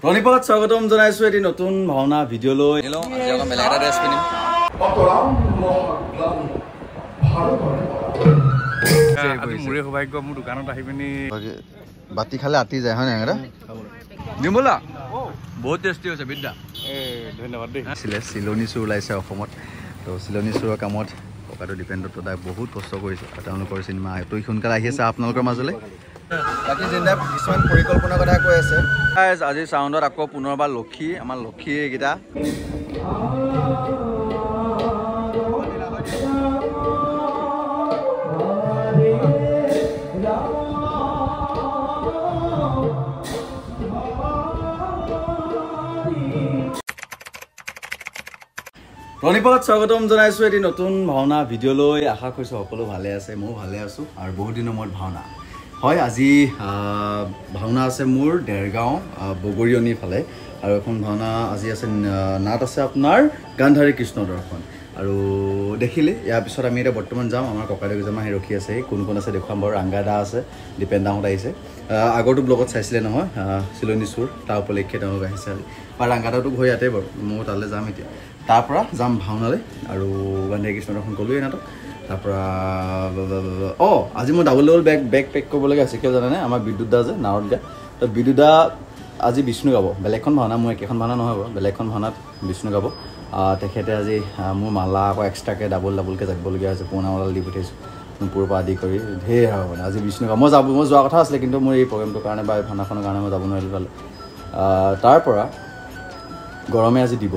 প্ৰণীপত স্বাগতম জনাইছো এটি নতুন ভাওনা ভিডিঅ' লৈ আজি আকৌ মেলা এটা ড্ৰেছ পিন্ধিম মোৰে সৌভাগ্য মোৰ দোকানত আহি পিনি বাতি খালে আতি যায় হয় নাই এটা নিমলা বহুত টেষ্টি হৈছে বিদ্যা ধন্যবাদ দেই চিলনী চোৰ ওলাইছে অসমত তো চিলনী চোৰৰ কামত ককাটো দীপেন্দ্ৰ দাদাই বহুত কষ্ট কৰিছে আৰু তেওঁলোকৰ চিনেমা এতই সোনকালে আহি আছে আপোনালোকৰ মাজলৈ বাকী যেনে কিছুমান পৰিকল্পনাৰ কথা কৈ আছে আজি চাউণ্ডত আকৌ পুনৰবাৰ লক্ষী আমাৰ লক্ষী এইকেইটা প্ৰণীপত স্বাগতম জনাইছো এটি নতুন ভাওনা ভিডিঅ' লৈ আশা কৰিছোঁ সকলো ভালে আছে ময়ো ভালে আছোঁ আৰু বহুত দিনৰ মূৰত ভাওনা হয় আজি ভাওনা আছে মোৰ দেৰগাঁও বগৰীয়নি ফালে আৰু এখন ভাওনা আজি আছে নাট আছে আপোনাৰ গান্ধাৰী কৃষ্ণ দৰ্শন আৰু দেখিলে ইয়াৰ পিছত আমি এতিয়া বৰ্তমান যাম আমাৰ ককাইদেউ কেইজনমান আহি ৰখি আছে কোন কোন আছে দেখুৱাম বাৰু ৰাংগাদা আছে দীপেন্দাহঁত আহিছে আগৰটো ব্লগত চাইছিলে নহয় চিলনী চোৰ তাৰ উপলক্ষে তেওঁলোক আহিছে আজি বা ৰাংগাদাটো ঘৰ ইয়াতে বাৰু ময়ো তালৈ যাম এতিয়া তাৰ পৰা যাম ভাওনালৈ আৰু গান্ধাৰী কৃষ্ণ দৰ্শন ক'লোৱেই নাটক তাৰ পৰা আজি মই ডাবল বেগ পেক কৰিবলগীয়া আছে কিয় জানানে আমাৰ বিদ্যুৎ দা যে নাৱত গা তো বিদ্যুৎ দা আজি বিষ্ণু গাব বেলেগখন ভাওনা মোৰ একেখন ভাওনা নহয় বাৰু বেলেগখন ভাওনাত বিষ্ণু গাব তেখেতে আজি মোৰ মালা আকৌ এক্সট্ৰাকৈ ডাবলকৈ যাবলগীয়া হৈছে পুৰণা মালা দি পঠিয়াইছোঁ নোপুৰৰ পৰা আদি কৰি ঢেৰ হয় মানে আজি বিষ্ণু গাব মই যোৱা কথা আছিলে কিন্তু মোৰ এই প্ৰগ্ৰেমটোৰ কাৰণে বা এই ভাওনাখনৰ কাৰণে মই যাব নোৱাৰিলোঁ তালৈ তাৰ পৰা গৰমে আজি দিব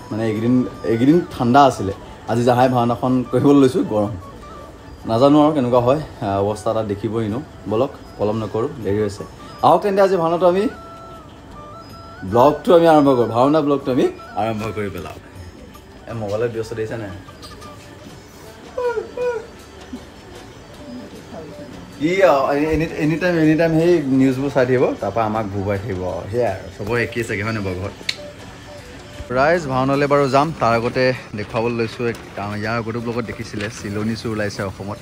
মানে এইকেইদিন ঠাণ্ডা আছিলে আজি যাহাই ভাওনাখন কৰিবলৈ লৈছোঁ গৰম নাজানো আৰু কেনেকুৱা হয় অৱস্থা এটা দেখিবই নো বলক পলম নকৰোঁ দেৰি হৈছে আহক তেন্তে আজি ভাওনাটো আমি ব্লগটো আমি আৰম্ভ কৰোঁ ভাওনা ব্লগটো আমি আৰম্ভ কৰি পেলাওঁ মোবাইলত ব্যস্ত দিছে নাই ই এনি টাইম সেই নিউজবোৰ চাই থাকিব তাৰপৰা আমাক ভুগুৱাই থাকিব সেয়াই আৰু চবৰে একেই চাগে হয় নাই বাৰু ঘৰত ৰাইজ ভাওনালৈ বাৰু যাম তাৰ আগতে দেখুৱাবলৈ লৈছোঁ ইয়াৰ আগতো ব্লগত দেখিছিলে চিলনী চোৰ ওলাইছে অসমত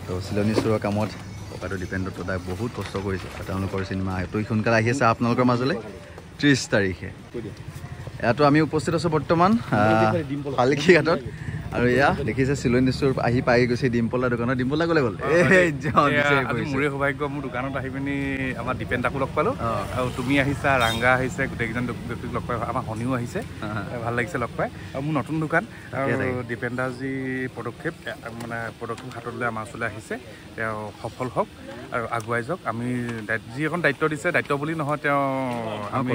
তো চিলনী চোৰৰ কামত ককাটো দীপেন্দ্ৰ দাদাই বহুত কষ্ট কৰিছে আৰু তেওঁলোকৰ চিনেমা এতই সোনকালে আহি আছে আপোনালোকৰ মাজলৈ 30 তাৰিখে ইয়াতো আমি উপস্থিত আছোঁ বৰ্তমান শালিকি ঘাটত আৰু এয়া দেখিছে চিলনী চোৰ আহি পাই গৈছে ডিম্পলাৰ দোকানত ডিম্পলা গ'লে গ'ল মোৰে সৌভাগ্য মোৰ দোকানত আহি পিনি আমাৰ দীপেন্দাকো লগ পালোঁ আৰু তুমি আহিছা ৰাংগা আহিছে গোটেইকেইজন ব্যক্তিক লগ পাই আমাৰ শনিও আহিছে ভাল লাগিছে লগ পাই আৰু মোৰ নতুন দোকান আৰু দীপেন্দাৰ যি পদক্ষেপ হাতত লৈ আমাৰ ওচৰলৈ আহিছে তেওঁ সফল হওক আৰু আগুৱাই যাওক আমি যি এখন দায়িত্ব দিছে দায়িত্ব বুলি নহয় তেওঁ আমি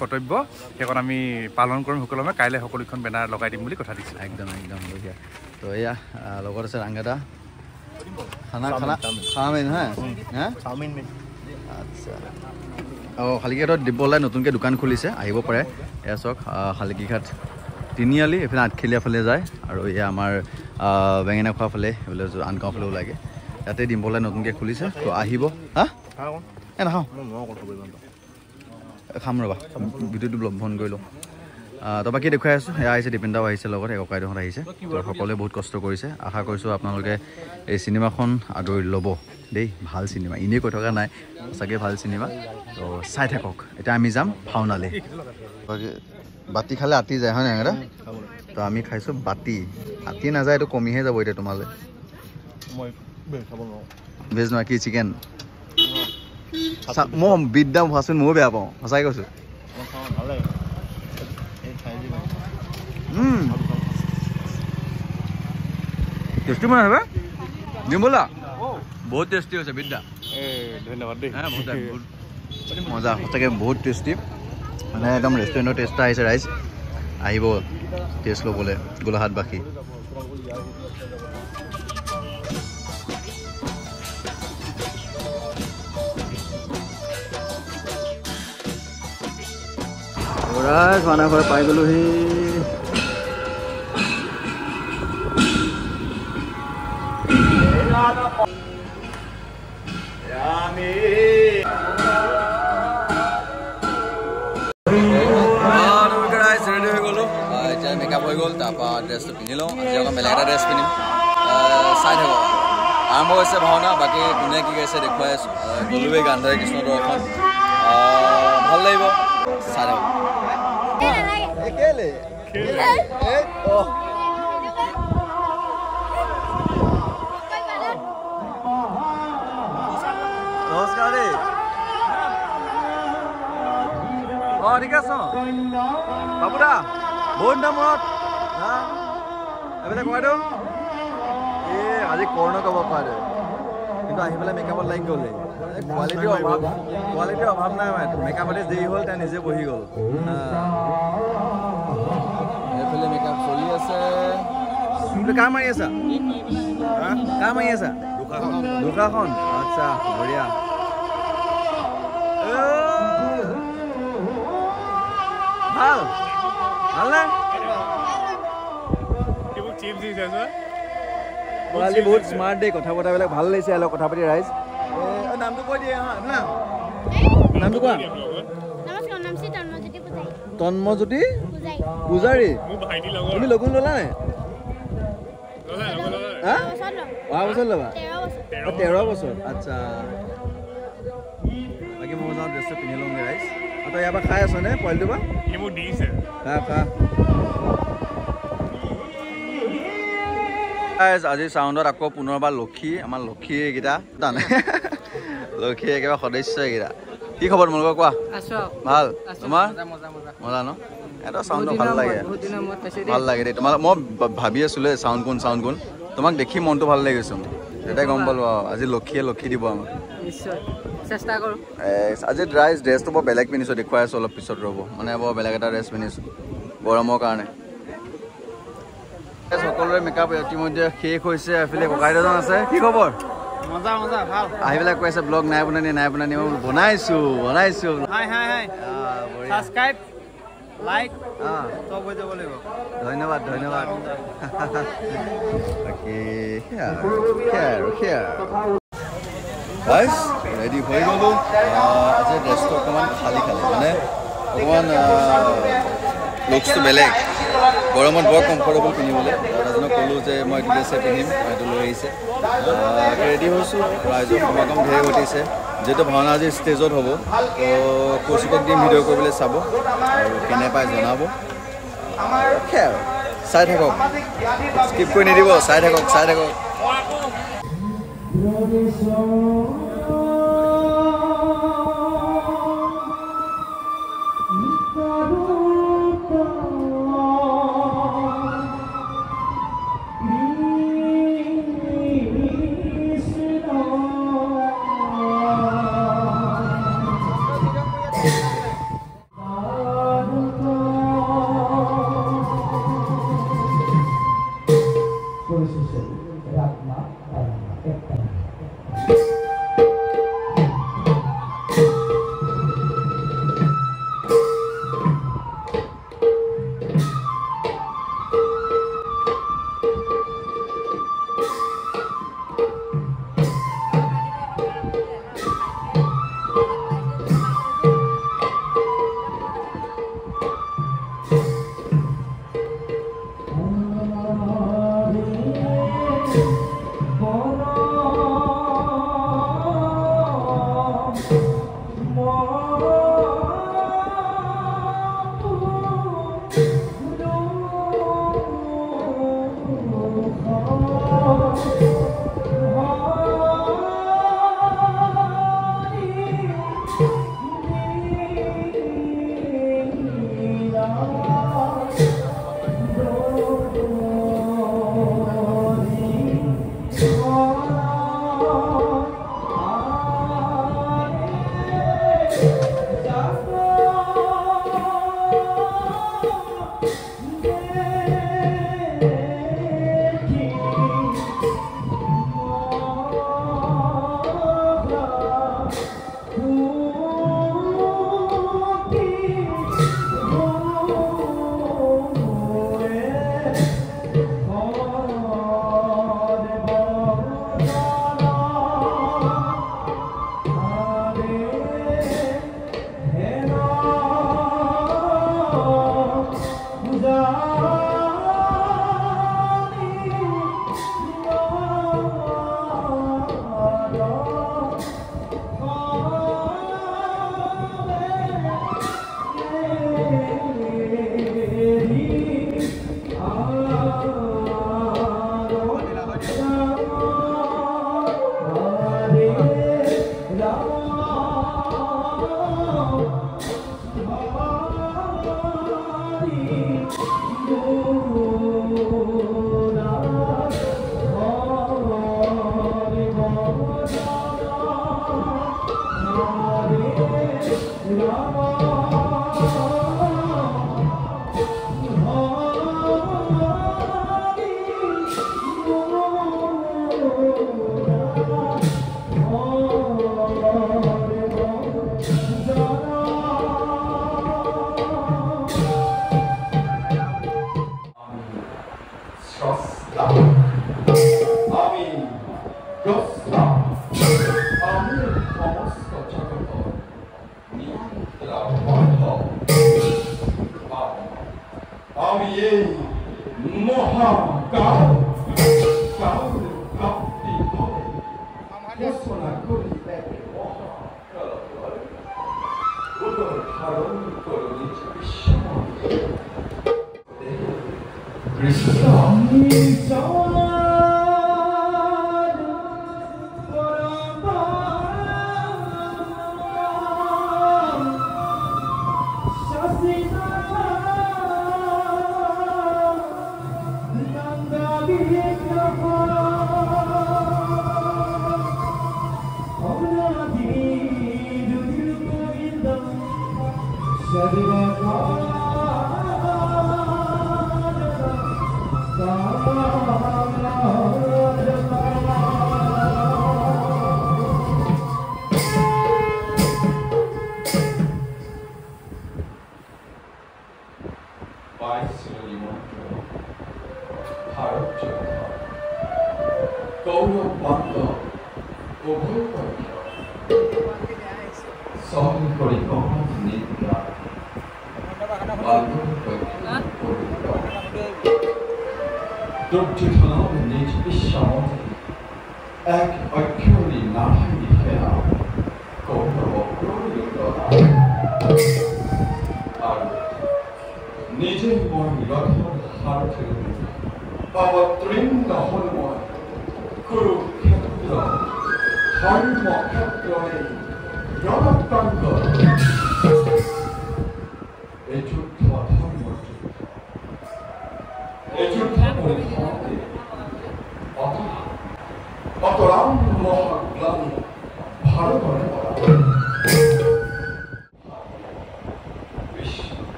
কৰ্তব্য সেইখন আমি পালন কৰিম সকলোৱে কাইলৈ সকলোখন বেনাৰ লগাই দিম বুলি কথা দিছোঁ একদম বঢ়িয়া তো এয়া লগত আছে ৰাংগাদা খানা মেইন হা চাওমিন মেইন আচ্ছা শালিকীঘাটত দিবলৈ নতুনকৈ দোকান খুলিছে আহিব পাৰে এয়া চাওক শালিকীঘাট তিনিআলি এইফালে আঠখেলীয়া ফালে যায় আৰু এয়া আমাৰ বেঙেনা খোৱা ফালে এইফালে আনগাঁও ফালে ওলাগে ইয়াতে ডিম্পলাই নতুনকৈ খুলিছে তো আহিব হা নাখাওঁ খাম ৰ'বা ভিডিঅ'টো ফোন কৰি লওঁ তো বাকী দেখুৱাই আছোঁ এয়া আহিছে দীপেন্দাও আহিছে লগত এই ককাইদেউহঁত আহিছে তো সকলোৱে বহুত কষ্ট কৰিছে আশা কৰিছোঁ আপোনালোকে এই চিনেমাখন আদৰি ল'ব দেই ভাল চিনেমা এনেই কৈ থকা নাই সঁচাকৈ ভাল চিনেমা তো চাই থাকক এতিয়া আমি যাম ভাওনালৈ বাতি খালে আতি যায় হয় নাই এটা তো আমি খাইছোঁ বাতি আতি নাযায় এইটো কমিহে যাব এতিয়া তোমালৈ ভেজ নহয় কি চিকেন মই বিদ্যা ভাচোন ময়ো বেয়া পাওঁ সঁচাই কৈছোঁ টেষ্টি বনাই হবে নিমলা বহুত টেষ্টি হৈছে বিদ্যা ধন্যবাদ দেই মজা সঁচাকৈ বহুত টেষ্টি মানে একদম ৰেষ্টুৰেণ্টৰ টেষ্ট আহিছে ৰাইজ আহিব টেষ্ট ল'বলৈ গোলাঘাটবাসী ৰাইজ মানে ঘৰে পাই গ'লোহি মেকআপ হৈ গ'ল তাৰপৰা ড্ৰেছটো পিন্ধি লওঁ আজি আকৌ বেলেগ এটা ড্ৰেছ পিন্ধিম চাই থাকক আৰম্ভ হৈছে ভাওনা বাকী কোনে কি গাইছে দেখুৱাই আছোঁ গ'লোৱে গান্ধাৰী কৃষ্ণ দৰ্শন ভাল লাগিব सारे अकेले नमस्कार रे ठीक আছে বাবুদা বহুত দিনৰ মূৰত এইবিলাক কয়তো এই আজি কৰ্ণ ক'ব পাৰে কিন্তু আহি পেলাই মেকআপত লাগি গ'লে কোৱালিটিৰ অভাৱ নাই মানে মেকআপতে দেৰি হ'ল তাই নিজে বহি গ'ল এইফালে মেকআপ চলি আছে কাৰ মাৰি আছা কাৰ মাৰি আছা দুখাখন আচ্ছা বঢ়িয়া ভাল ভালনে পোৱালি বহুত স্মাৰ্ট দেই কথা পতাবিলাক ভাল লাগিছে অলপ কথা পাতি ৰাইজ নামটো কৈ দিয়ে নামটো কোৱা তন্মজ্যোতি পূজাৰী তুমি লগুণ ল'লা নাই অহা বছৰ ল'বা 13 বছৰ আচ্ছা বাকী মই যাওঁ ড্ৰেছটো পিন্ধি লওঁগৈ ৰাইজ তই ইয়াৰ পৰা খাই আছ নে পোৱালিটো পৰা খা আজি চাউণ্ডত আকৌ পুনৰবাৰ লক্ষী আমাৰ লক্ষী এইকেইটা জানে লক্ষী একেবাৰে সদস্য এইকেইটা কি খবৰ তোমালোকৰ কোৱা ভাল তোমাৰ মজা ন এটা চাউণ্ডটো ভাল লাগে দেই তোমাক মই ভাবি আছিলোঁ চাউণ্ড কোন তোমাক দেখি মনটো ভাল লাগি গৈছে এটাই গম পালোঁ আজি লক্ষী দিব আমাক চেষ্টা কৰোঁ আজি ড্ৰেছটো বৰ বেলেগ পিন্ধিছোঁ দেখুৱাই আছোঁ অলপ পিছত ৰ'ব মানে বৰ বেলেগ এটা ড্ৰেছ পিন্ধিছোঁ গৰমৰ কাৰণে সকলোৰে মেকআপ ইতিমধ্যে শেষ হৈছে এফালে ককাইদেউজন আছে কি খবৰ মজা ভাল আহি পেলাই কৈ আছে ব্লগ নাই বনানি মই বনাইছোঁ সাবস্ক্ৰাইব লাইক চব হৈ যাব লাগিব ধন্যবাদ বাকী ৰেডি হৈ গ'লোঁ আজি ড্ৰেছটো অকণমান খালী মানে অকণমান লুকছটো বেলেগ গৰমত বৰ কমফৰ্টেবল পিন্ধিবলৈ দাদাজনক ক'লোঁ যে মই এইটো ড্ৰেছে পিন্ধিম এইটো লৈ আহিছে ৰেডি হৈছোঁ ৰাইজৰ সমাগম ধেৰ ঘটিছে যিহেতু ভাওনা আজি ষ্টেজত হ'ব তো কৌশিকক দিম ভিডিঅ' কৰিবলৈ চাব আৰু কেনে পাই জনাব আৰু চাই থাকক স্কিপ কৰি নিদিব চাই থাকক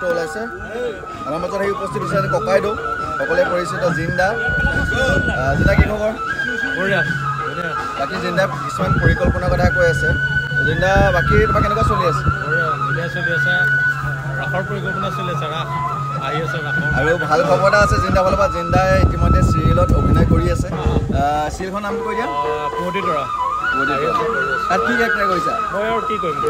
ফটো ওলাইছে আমাৰ মাজত সেই উপস্থিত হৈছে ককাইদেউ সকলোৱে পৰিচিত জিন্দা জিন্দা কি খবৰ বাকী জিন্দা কিছুমান পৰিকল্পনাৰ কথা কৈ আছে জিন্দা বাকী তোমাৰ কেনেকুৱা চলি আছে ৰাসৰ পৰিকল্পনা চলি আছে আহি আছে আৰু ভাল খবৰ এটা আছে জিন্দা ফালৰ পৰা জিন্দাই ইতিমধ্যে চিৰিয়েলত অভিনয় কৰি আছে চিৰিয়েলখন নাম কৈ দিয়া পুৱতি তৰা তাত কি কেৰেক্টাৰ কৰিছা মই আৰু কি কৰিম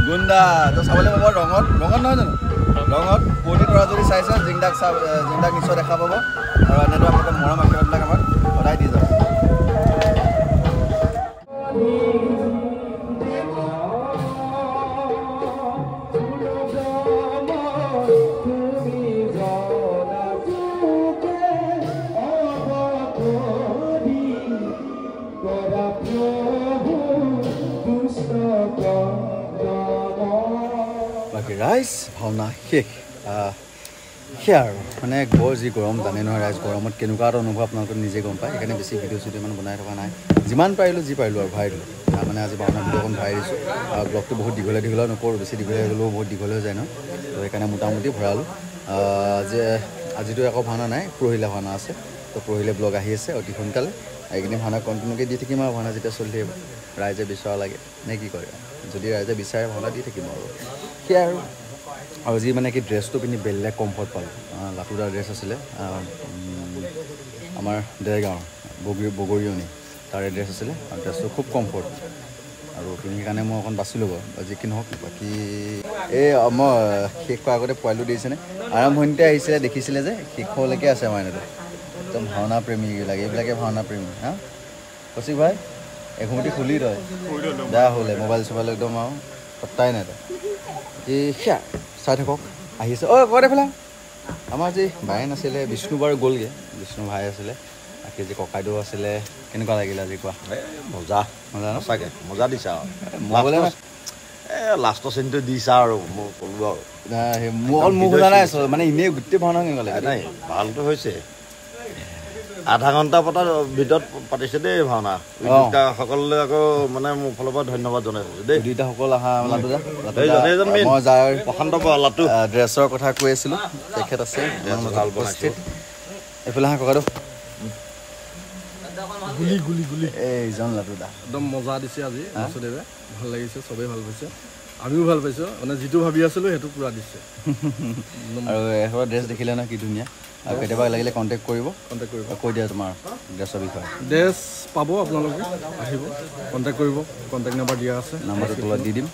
গুণ্ডা তো চাবলৈ পাব ৰঙত নহয় জানো ৰঙত পুৱতি তৰা যদি চাইছে জিন্দাক নিশ্চয় দেখা পাব আৰু এনেদৰে আপোনালোকৰ মৰম আশীৰ্বাদবিলাক আমাক সদায় দি যাব ৰাইজ ভাওনা শেষ সেয়া আৰু মানে বৰ যি গৰম জানে নহয় ৰাইজ গৰমত কেনেকুৱা এটা অনুভৱ আপোনালোকে নিজে গম পায় সেইকাৰণে বেছি ভিডিঅ' চিডিঅ' ইমান বনাই থকা নাই যিমান পাৰিলোঁ যি পাৰিলোঁ আৰু ভৰাই দিলোঁ মানে আজি ভাওনা ভিডিঅ' অকণ ভৰাই দিছোঁ আৰু ব্লগটো বহুত দীঘলীয়া নকৰোঁ বেছি দীঘলীয়া গ'লেও বহুত দীঘল হৈ যায় ন তো সেইকাৰণে মোটামুটি ভৰালোঁ যে আজিতো একো ভাওনা নাই পৰহিলে ভাওনা আছে তো পৰহিলে ব্লগ আহি আছে অতি সোনকালে এইখিনি ভাওনা কণ্টিনিউকৈ দি থাকিম আৰু ভাওনা যেতিয়া চলি থাকিব ৰাইজে বিচৰা লাগে নে কি কৰে যদি ৰাইজে বিচাৰে ভাওনা দি থাকিম আৰু সেয়াই আৰু যি মানে কি ড্ৰেছটো পিন্ধি বেলেগ কমফৰ্ট পালোঁ লাটুদাৰ ড্ৰেছ আছিলে আমাৰ দেৰগাঁৱৰ বগৰীয়নি তাৰে ড্ৰেছ আছিলে আৰু ড্ৰেছটো খুব কমফৰ্ট আৰু পিন্ধি কাৰণে মই অকণ বাচিলোঁ বাৰু যি কি নহওক বাকী এই মই শেষ কৰাৰ আগতে পোৱালিটো দিছেনে আৰম্ভণিতে আহিছিলে দেখিছিলে যে শেষলৈকে আছে আমাৰ এনেকৈ একদম ভাওনা প্ৰেমী এইবিলাকে ভাওনা প্ৰেমী হা কৌশিক ভাই এঘুমতি খুলি তই বেয়া হ'লে মোবাইল চোবাইল একদম আৰু সত্তাই নাই তই এই সেয়া চাই থাকক আহিছে কয় দে ফেলা আমাৰ যি ভাই নাছিলে বিষ্ণু বাৰু গ'লগৈ বিষ্ণু ভাই আছিলে বাকী যি ককাইদেউ আছিলে কেনেকুৱা লাগিলে আজি কোৱা মজা মজা ন সঁচাকৈ মজা দিছা আৰু মই বোলে লাষ্টৰ চিনটো দিছা আৰু মই ক'লোঁ আৰু মোৰ অকল মোক সোধা নাই মানে এনেই গোটেই ভাওনা কেনেকুৱা লাগে নাই ভালটো হৈছে আধা ঘণ্টা পতাৰ ভিতৰত পাতিছে দেই ভাওনা সকলোলৈ আকৌ মানে মোৰ ফালৰ পৰা ধন্যবাদ জনাইছোঁ দেই দুইটাসকল অহা লাটুদা মই যাৰ প্ৰশান্ত লাটু ড্ৰেছৰ কথা কৈ আছিলোঁ তেখেত আছে এইফালে আহা ককাইদেউ এইজন লাটুদা একদম মজা দিছে আজি বাসুদেৱে ভাল লাগিছে চবেই ভাল পাইছে আমিও ভাল পাইছোঁ মানে যিটো ভাবি আছিলোঁ সেইটো পূৰা দিছে আৰু এবাৰ ড্ৰেছ দেখিলে ন কি ধুনীয়া আৰু কেতিয়াবা লাগিলে কণ্টেক্ট কৰিব কৈ দিয়া তোমাৰ ড্ৰেছৰ বিষয়ে ড্ৰেছ পাব আপোনালোকে আহিব কণ্টেক্ট কৰিব কণ্টেক্ট নাম্বাৰ দিয়া আছে নাম্বাৰটো তলত দি দিম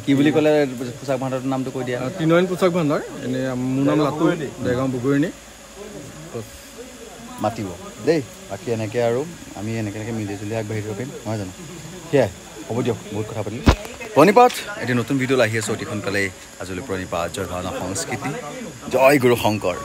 কি বুলি ক'লে পোচাক ভাণ্ডাৰটোৰ নামটো কৈ দিয়া তিনিয়ন পোচাক ভাণ্ডাৰ এনেই মোৰ নাম লাটু দেৰগাঁও বগৰীয়নি মাতিব দেই বাকী এনেকৈ আৰু আমি এনেকৈ মিলি জুলি আগবাঢ়ি দিব পাৰিম নহয় জানো সেয়াই হ'ব দিয়ক বহুত কথা পাতিলোঁ প্ৰণিপাত এটি নতুন ভিডিঅ'লৈ আহি আছোঁ অতি সোনকালে আজলি প্ৰণিপাত জয় ভাওনা সংস্কৃতি জয় গুৰু শংকৰ